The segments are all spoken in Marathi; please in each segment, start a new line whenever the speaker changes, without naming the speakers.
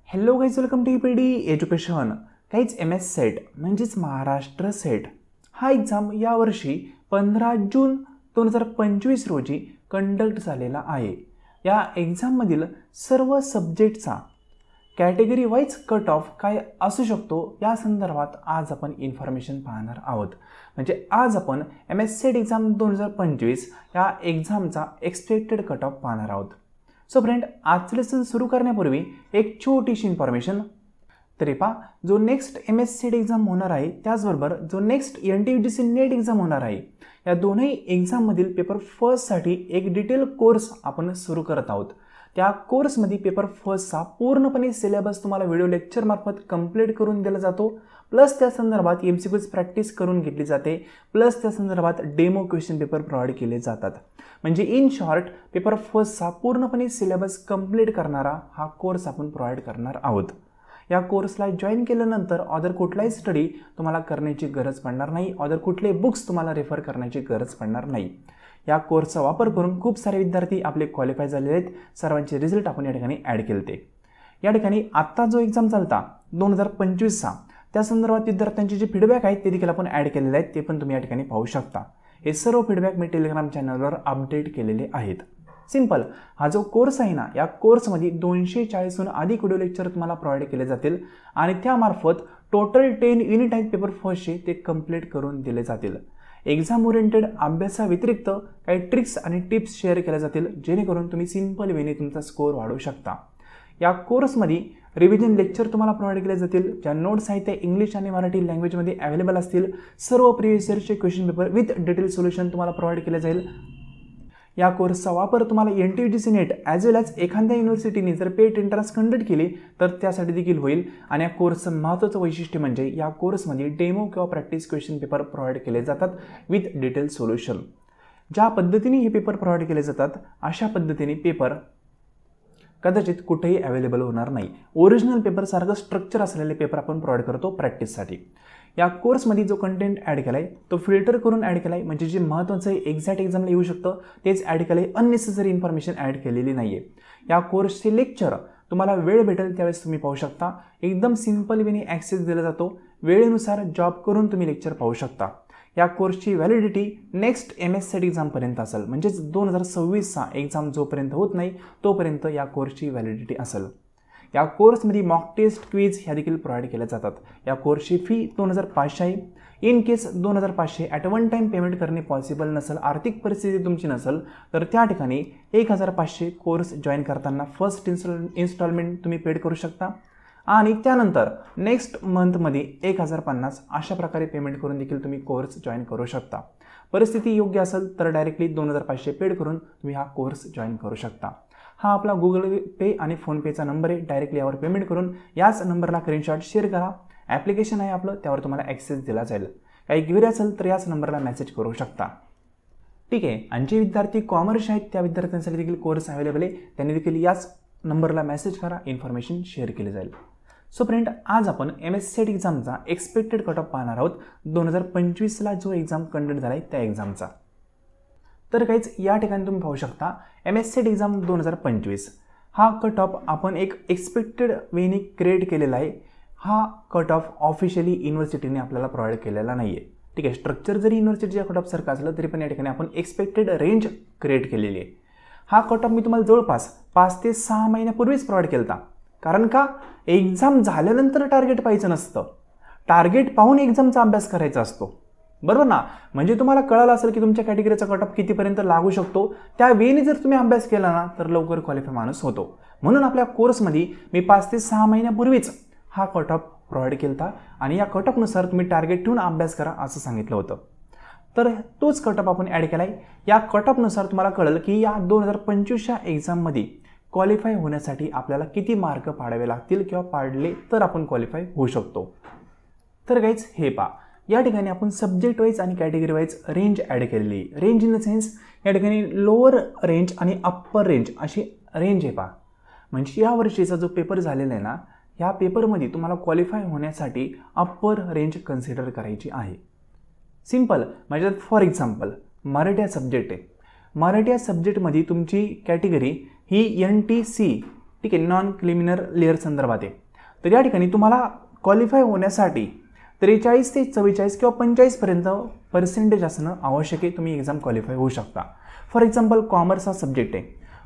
Hello guys, welcome to EPD education. काहीच MS सेट म्हणजेच महाराष्ट्र सेट हा एक्झाम यावर्षी 15 जून 2025 रोजी कंडक्ट झालेला आहे. या एक्झाममधील सर्व सब्जेक्टचा कॅटेगरी वाईज कट ऑफ काय असू शकतो या संदर्भात आज आपण इन्फॉर्मेशन पाहणार आहोत. म्हणजे आज आपण MS सेट एक्झाम 2025 या एक्झामचा एक्सपेक्टेड कट ऑफ पाहणार आहोत. सो फ्रेंड, आजचं लेसन सुरू करण्यापूर्वी एक छोटीशी इन्फॉर्मेशन. तरी पहा, जो नेक्स्ट MS सेट एक्झाम होणार आहे त्याचबरोबर जो नेक्स्ट NTUGC नेट एक्झाम होणार आहे या दोन्ही एक्झाममधील पेपर फर्स्टसाठी एक डिटेल कोर्स आपण सुरू करत आहोत. त्या कोर्समध्ये पेपर फर्स्टचा पूर्णपणे सिलेबस तुम्हाला व्हिडिओ लेक्चरमार्फत कंप्लीट करून दिला जातो. प्लस त्या संदर्भात MCQज प्रॅक्टिस करून घेतली जाते. प्लस त्या संदर्भात डेमो क्वेश्चन पेपर प्रोव्हाइड केले जातात. म्हणजे इन शॉर्ट पेपर फर्स्टचा पूर्णपणे सिलेबस कंप्लीट करणारा हा कोर्स आपण प्रोव्हाइड करणार आहोत. या कोर्सला जॉईन केल्यानंतर अदर कुठलाही स्टडी तुम्हाला करण्याची गरज पडणार नाही. अदर कुठले बुक्स तुम्हाला रेफर करण्याची गरज पडणार नाही. या कोर्सचा वापर करून खूप सारे विद्यार्थी आपले क्वालिफाय झालेले आहेत. सर्वांचे रिझल्ट आपण या ठिकाणी ॲड केले. या ठिकाणी आत्ता जो एक्झाम चालता 2025चा त्या संदर्भात विद्यार्थ्यांचे जे फीडबॅक आहेत ते देखील आपण ॲड केलेले आहेत. ते पण तुम्ही या ठिकाणी पाहू शकता. हे सर्व फीडबॅक मी टेलिग्राम चॅनलवर अपडेट केलेले आहेत. सिंपल, हा जो कोर्स आहे ना, या कोर्समध्ये 240हून अधिक व्हिडिओ लेक्चर तुम्हाला प्रोव्हाइड केले जातील आणि त्यामार्फत टोटल 10 युनिट आहेत पेपर फर्स्टचे ते कंप्लीट करून दिले जातील. एक्झाम ओरिएंटेड अभ्यासाव्यतिरिक्त काही ट्रिक्स आणि टिप्स शेअर केल्या जातील जेणेकरून तुम्ही सिंपल वेने तुमचा स्कोअर वाढवू शकता. या कोर्समध्ये रिव्हिजन लेक्चर तुम्हाला प्रोव्हाइड केले जातील. ज्या नोट्स आहेत त्या इंग्लिश आणि मराठी लँग्वेजमध्ये अवेलेबल असतील. सर्व प्रिव्हियस इयरचे question paper with detail solution तुम्हाला प्रोव्हाइड केले जाईल. या कोर्सचा वापर तुम्हाला NTUGC NET as well as एखाद्या युनिव्हर्सिटीने जर पेट एंट्रन्स कंडक्ट केली तर त्यासाठी देखील होईल. आणि या कोर्सचं महत्त्वाचं वैशिष्ट्य म्हणजे या कोर्समध्ये डेमो किंवा प्रॅक्टिस क्वेश्चन पेपर प्रोव्हाइड केले जातात विथ डिटेल सोल्युशन. ज्या पद्धतीने हे पेपर प्रोव्हाइड केले जातात अशा पद्धतीने पेपर कदाचित कुठेही अवेलेबल होणार नाही. ओरिजिनल पेपरसारखं स्ट्रक्चर असलेले पेपर आपण प्रोव्हाइड करतो प्रॅक्टिससाठी. या कोर्समध्ये जो कंटेंट ॲड केला आहे तो फिल्टर करून ॲड केला आहे. म्हणजे जे महत्त्वाचं आहे एक्झॅक्ट एक्झामला येऊ शकतं तेच ॲड केलं आहे. अननेसेसरी इन्फॉर्मेशन ॲड केलेली नाही आहे. या कोर्सचे लेक्चर तुम्हाला वेळ भेटेल त्यावेळेस तुम्ही पाहू शकता. एकदम सिंपल वेने ॲक्सेस दिला जातो. वेळेनुसार जॉब करून तुम्ही लेक्चर पाहू शकता. या कोर्सची व्हॅलिडिटी नेक्स्ट MS सेट एक्झामपर्यंत असेल. म्हणजेच 2026चा एक्झाम जोपर्यंत होत नाही तोपर्यंत या कोर्सची व्हॅलिडिटी असेल. या कोर्समध्ये मॉक टेस्ट क्विज ह्या देखील प्रोव्हाइड केल्या जातात. या कोर्सची फी 2500 आहे. In case 2500 at one time payment करणे पॉसिबल नसेल, आर्थिक परिस्थिती तुमची नसेल तर त्या ठिकाणी 1500 कोर्स जॉईन करताना फर्स्ट इन्स्टॉलमेंट तुम्ही पेड करू शकता आणि त्यानंतर नेक्स्ट मंथमध्ये 1050 अशा प्रकारे पेमेंट करून देखील तुम्ही कोर्स जॉईन करू शकता. परिस्थिती योग्य असेल तर डायरेक्टली 2500 पेड करून तुम्ही हा कोर्स जॉईन करू शकता. हा आपला गुगल पे आणि फोनपेचा नंबर आहे. डायरेक्टली यावर पेमेंट करून याच नंबरला स्क्रीनशॉट शेअर करा. ॲप्लिकेशन आहे आपलं, त्यावर तुम्हाला ॲक्सेस दिला जाईल. काही क्वेरी असेल तर याच नंबरला मेसेज करू शकता. ठीक आहे. आणि जे विद्यार्थी कॉमर्स आहेत त्या विद्यार्थ्यांसाठी देखील कोर्स अवेलेबल आहे. त्यांनी देखील याच नंबरला मेसेज करा. इन्फॉर्मेशन शेअर केली जाईल. सो फ्रेंड, आज आपण MS सेट एक्झामचा एक्सपेक्टेड कट ऑफ पाहणार आहोत 2025ला जो एक्झाम कंडक्ट झाला आहे त्या एक्झामचा. तर काहीच या ठिकाणी तुम्ही पाहू शकता MS सेट एक्झाम 2025 हा कट ऑफ आपण एक एक्सपेक्टेड वेने क्रिएट केलेला आहे. हा कट ऑफ ऑफिशियली युनिव्हर्सिटीने आपल्याला प्रोव्हाइड केलेला नाही आहे. ठीक आहे. स्ट्रक्चर जरी युनिव्हर्सिटीच्या कट ऑफ सारखं असलं तरी पण या ठिकाणी आपण एक्सपेक्टेड रेंज क्रिएट केलेली आहे. हा कट ऑफ मी तुम्हाला जवळपास 5 ते 6 महिन्यापूर्वीच प्रोव्हाइड केला होता. कारण का, एक्झाम झाल्यानंतर टार्गेट पाहायचं नसतं. टार्गेट पाहून एक्झामचा अभ्यास करायचा असतो. बरोबर ना. म्हणजे तुम्हाला कळालं असेल की तुमच्या कॅटेगरीचा कट ऑफ कितीपर्यंत लागू शकतो. त्या वेळी जर तुम्ही अभ्यास केला ना तर लवकर क्वालिफाय माणूस होतो. म्हणून आपल्या कोर्समध्ये मी 5 ते 6 महिन्यापूर्वीच हा कट ऑफ प्रोव्हाइड केला होता आणि या कट ऑफनुसार तुम्ही टार्गेट ठेवून अभ्यास करा असं सांगितलं होतं. तर तोच कट ऑफ आपण ॲड केला आहे. या कट ऑफनुसार तुम्हाला कळेल की या 2025च्या एक्झाममध्ये क्वालिफाय होण्यासाठी आपल्याला किती मार्क पाडावे लागतील किंवा पाडले तर आपण क्वालिफाय होऊ शकतो. तर गाईज हे पहा, या ठिकाणी आपण सब्जेक्ट वाईज आणि कॅटेगरी वाईज रेंज ॲड केलेली. रेंज इन द सेन्स या ठिकाणी लोअर रेंज आणि अप्पर रेंज अशी रेंज आहे पहा. म्हणजे या वर्षीचा जो पेपर झालेला आहे ना, ह्या पेपरमध्ये तुम्हाला क्वालिफाय होण्यासाठी अप्पर रेंज कन्सिडर करायची आहे. सिंपल म्हणजे फॉर एक्झाम्पल मराठी सब्जेक्ट आहे. मराठी सब्जेक्टमध्ये तुमची कॅटेगरी ही NTC ठीक आहे, नॉन क्रिमिनल लेअर संदर्भात आहे. तर या ठिकाणी तुम्हाला क्वालिफाय होण्यासाठी 43 ते 44 किंवा 45पर्यंत पर्सेंटेज असणं आवश्यक आहे. तुम्ही एक्झाम क्वालिफाय होऊ शकता. फॉर एक्झाम्पल कॉमर्स हा सब्जेक्ट आहे.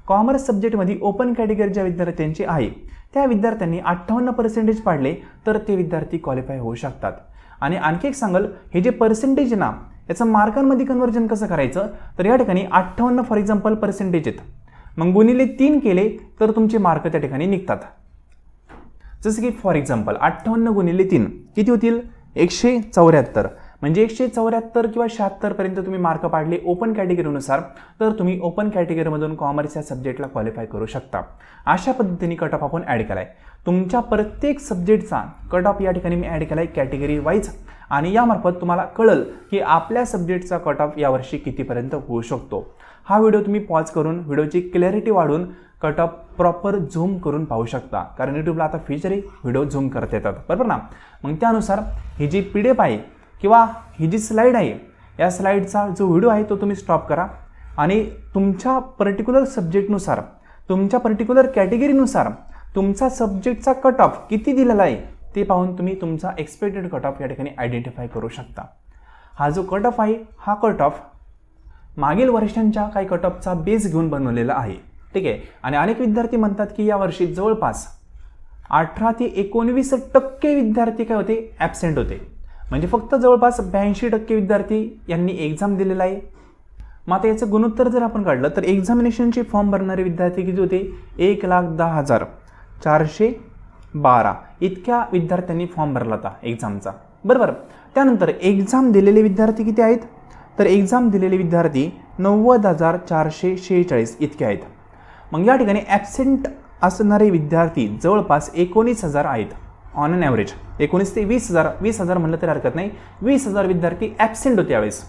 कॉमर्स सब्जेक्टमध्ये ओपन कॅटेगरीच्या विद्यार्थ्यांची आहे त्या विद्यार्थ्यांनी 58% पाडले तर ते विद्यार्थी क्वालिफाय होऊ शकतात. आणि आणखी एक सांगाल, हे जे पर्सेंटेज ना याचं मार्कांमध्ये कन्वर्जन कसं करायचं, तर या ठिकाणी 58 फॉर एक्झाम्पल पर्सेंटेज आहेत, मग गुणिले 3 केले तर तुमचे मार्क त्या ठिकाणी निघतात. जसं की फॉर एक्झाम्पल 58 गुणिले 3 किती होतील, 174. म्हणजे 174 किंवा 76 पर्यंत तुम्ही मार्क पाडले ओपन कॅटेगरीनुसार तर तुम्ही ओपन कॅटेगरीमधून कॉमर्स या सब्जेक्टला क्वालिफाय करू शकता. अशा पद्धतीने कट ऑफ आपण ॲड केलाय. तुमच्या प्रत्येक सब्जेक्टचा कट ऑफ या ठिकाणी मी ॲड केलाय कॅटेगरी वाईज आणि यामार्फत तुम्हाला कळेल की आपल्या सब्जेक्टचा कट ऑफ यावर्षी कितीपर्यंत होऊ शकतो. हा व्हिडिओ तुम्ही पॉज करून व्हिडिओची क्लॅरिटी वाढवून कट ऑफ प्रॉपर झूम करून पाहू शकता, कारण यूट्यूबला आता फीचर आहे व्हिडिओ झूम करता येतात, बरोबर ना. मग त्यानुसार ही जी PDF आहे किंवा ही जी स्लाईड आहे या स्लाईडचा जो व्हिडिओ आहे तो तुम्ही स्टॉप करा आणि तुमच्या पर्टिक्युलर सब्जेक्टनुसार तुमच्या पर्टिक्युलर कॅटेगरीनुसार तुमचा सब्जेक्टचा कट ऑफ किती दिलेला आहे ते पाहून तुम्ही तुमचा एक्सपेक्टेड कट ऑफ या ठिकाणी आयडेंटिफाय करू शकता. हा जो कट ऑफ आहे हा कट ऑफ मागील वर्षांच्या काही कट ऑफचा बेस घेऊन बनवलेला आहे, ठीक आहे. आणि अनेक विद्यार्थी म्हणतात की यावर्षी जवळपास 18 ते 19% विद्यार्थी काय होते, ॲबसेंट होते. म्हणजे फक्त जवळपास 82% विद्यार्थी यांनी एक्झाम दिलेला आहे. मग आता याचं गुणोत्तर जर आपण काढलं तर एक्झामिनेशनचे फॉर्म भरणारे विद्यार्थी किती होते, 1,10,412 इतक्या विद्यार्थ्यांनी फॉर्म भरला होता एक्झामचा, बरोबर. त्यानंतर एक्झाम दिलेले विद्यार्थी किती आहेत, तर एक्झाम दिलेले विद्यार्थी 90,446 इतके आहेत. मग या ठिकाणी ॲबसेंट असणारे विद्यार्थी जवळपास 19,000 आहेत ऑन अन ॲव्हरेज. 19 ते 20,000 म्हणलं तरी हरकत नाही, 20,000 विद्यार्थी ॲबसेंट होते यावेळेस.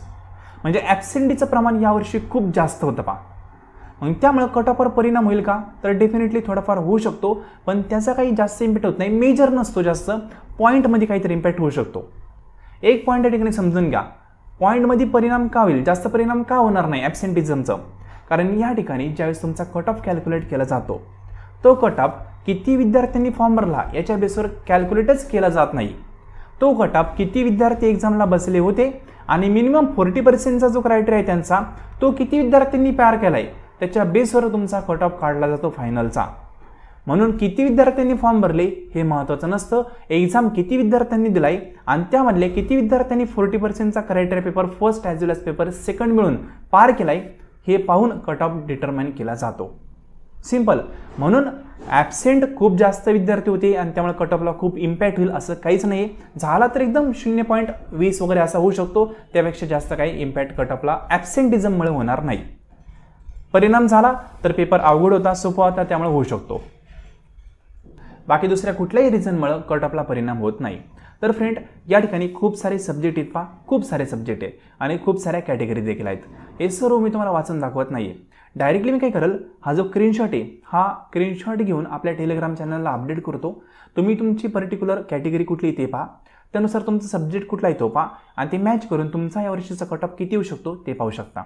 म्हणजे ॲबसेंटीचं प्रमाण यावर्षी खूप जास्त होतं पहा. मग त्यामुळे कट ऑफवर परिणाम होईल का, तर डेफिनेटली थोडाफार होऊ शकतो, पण त्याचा काही जास्त इम्पॅक्ट होत नाही, मेजर नसतो जास्त. पॉईंटमध्ये काहीतरी इम्पॅक्ट होऊ शकतो. एक पॉईंट या ठिकाणी समजून घ्या, पॉईंटमध्ये परिणाम का होईल, जास्त परिणाम का होणार नाही ॲबसेंटिझमचं, कारण या ठिकाणी ज्यावेळेस तुमचा कट ऑफ कॅल्क्युलेट केला जातो तो कट ऑफ किती विद्यार्थ्यांनी फॉर्म भरला याच्या बेसवर कॅल्क्युलेटच केला जात नाही. तो कट ऑफ किती विद्यार्थी एक्झामला बसले होते आणि मिनिमम 40%चा जो क्रायटेरिया आहे त्यांचा तो किती विद्यार्थ्यांनी पार केला आहे त्याच्या बेसवर तुमचा कट ऑफ काढला जातो फायनलचा. म्हणून किती विद्यार्थ्यांनी फॉर्म भरले हे महत्त्वाचं नसतं, एक्झाम किती विद्यार्थ्यांनी दिलाय आणि त्यामधले किती विद्यार्थ्यांनी 40%चा क्रायटेरिया पेपर फर्स्ट ॲज वेल एज पेपर सेकंड मिळून पार केलाय हे पाहून कट ऑफ डिटरमाइन केला जातो. सिंपल. म्हणून ॲबसेंट खूप जास्त विद्यार्थी होते आणि त्यामुळे कट ऑफला खूप इम्पॅक्ट होईल असं काहीच नाही. झाला तर एकदम 0.20 वगैरे असा होऊ शकतो, त्यापेक्षा जास्त काही इम्पॅक्ट कट ऑफला ॲबसेंटिझममुळे होणार नाही. परिणाम झाला तर पेपर अवघड होता, सोपा होता, त्यामुळे होऊ शकतो. बाकी दुसऱ्या कुठल्याही रिझनमुळे कट ऑफला परिणाम होत नाही. तर फ्रेंड या ठिकाणी खूप सारे सब्जेक्ट आहेत पहा, खूप सारे सब्जेक्ट आहे आणि खूप साऱ्या कॅटेगरी देखील आहेत. हे सर्व मी तुम्हाला वाचून दाखवत नाही आहे. डायरेक्टली मी काय करेल, हा जो स्क्रीनशॉट आहे हा स्क्रीनशॉट घेऊन आपल्या टेलिग्राम चॅनलला अपडेट करतो. तुम्ही तुमची पर्टिक्युलर कॅटेगरी कुठली ते पहा, त्यानुसार तुमचा सब्जेक्ट कुठला आहे तो पहा आणि ते मॅच करून तुमचा यावर्षीचा कट ऑफ किती येऊ शकतो ते पाहू शकता.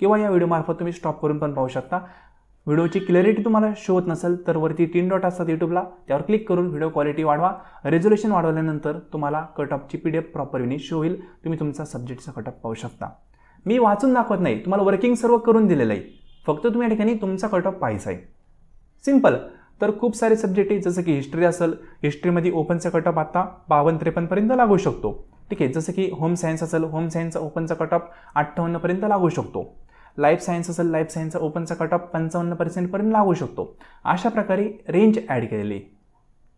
किंवा या व्हिडिओमार्फत तुम्ही स्टॉप करून पण पाहू शकता. व्हिडिओची क्लॅरिटी तुम्हाला शो होत नसेल तर वरती 3 डॉट असतात यूट्यूबला, त्यावर क्लिक करून व्हिडिओ क्वालिटी वाढवा. रेझोल्युशन वाढवल्यानंतर तुम्हाला कट ऑफची PDF प्रॉपर वेनी शो होईल. तुम्ही तुमचा सब्जेक्टचा कट ऑफ पाहू शकता. मी वाचून दाखवत नाही, तुम्हाला वर्किंग सर्व करून दिलेलं आहे, फक्त तुम्ही या ठिकाणी तुमचा कट ऑफ पाहायचा आहे. सिंपल. तर खूप सारे सब्जेक्ट आहे, जसं की हिस्ट्री असेल, हिस्ट्रीमध्ये ओपनचा कट ऑफ आता 52-53 पर्यंत लागू शकतो, ठीक आहे. जसं की होम सायन्स असेल, होम सायन्सचा ओपनचा कट ऑफ 58 पर्यंत लागू शकतो. लाईफ सायन्स असेल, लाईफ सायन्सचा ओपनचा कट ऑफ 55% पर्यंत लागू शकतो. अशा प्रकारे रेंज ॲड केलेली.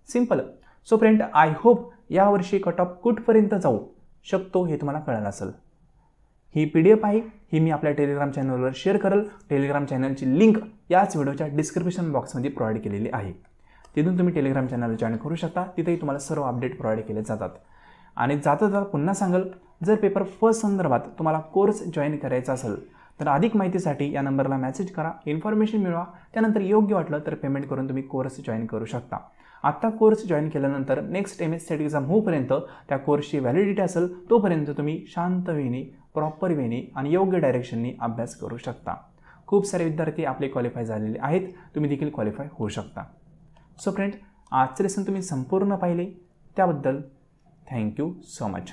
Simple. So friend, I hope यावर्षी कट ऑफ कुठपर्यंत जाऊ शकतो हे तुम्हाला कळलं असेल. ही PDF आहे, ही मी आपल्या टेलिग्राम चॅनलवर शेअर करेल. टेलिग्राम चॅनलची लिंक याच व्हिडिओच्या डिस्क्रिप्शन बॉक्समध्ये प्रोव्हाइड केलेली आहे. तिथून तुम्ही टेलिग्राम चॅनल जॉईन करू शकता. तिथेही तुम्हाला सर्व अपडेट प्रोव्हाइड केले जातात. आणि जाता पुन्हा सांगाल, जर पेपर फर्स्ट संदर्भात तुम्हाला कोर्स जॉईन करायचा असेल तर अधिक माहितीसाठी या नंबरला मेसेज करा, इन्फॉर्मेशन मिळवा. त्यानंतर योग्य वाटलं तर पेमेंट करून तुम्ही कोर्स जॉईन करू शकता. आत्ता कोर्स जॉईन केल्यानंतर नेक्स्ट MS सेट एक्झाम होईपर्यंत त्या कोर्सची व्हॅलिडिटी असेल तोपर्यंत तुम्ही शांत वेने, प्रॉपर वेने आणि योग्य डायरेक्शननी अभ्यास करू शकता. खूप सारे विद्यार्थी आपले क्वालिफाय झालेले आहेत, तुम्ही देखील क्वालिफाय होऊ शकता. सो फ्रेंड्स, आजचे लेसन तुम्ही संपूर्ण पाहिले त्याबद्दल थँक्यू सो मच.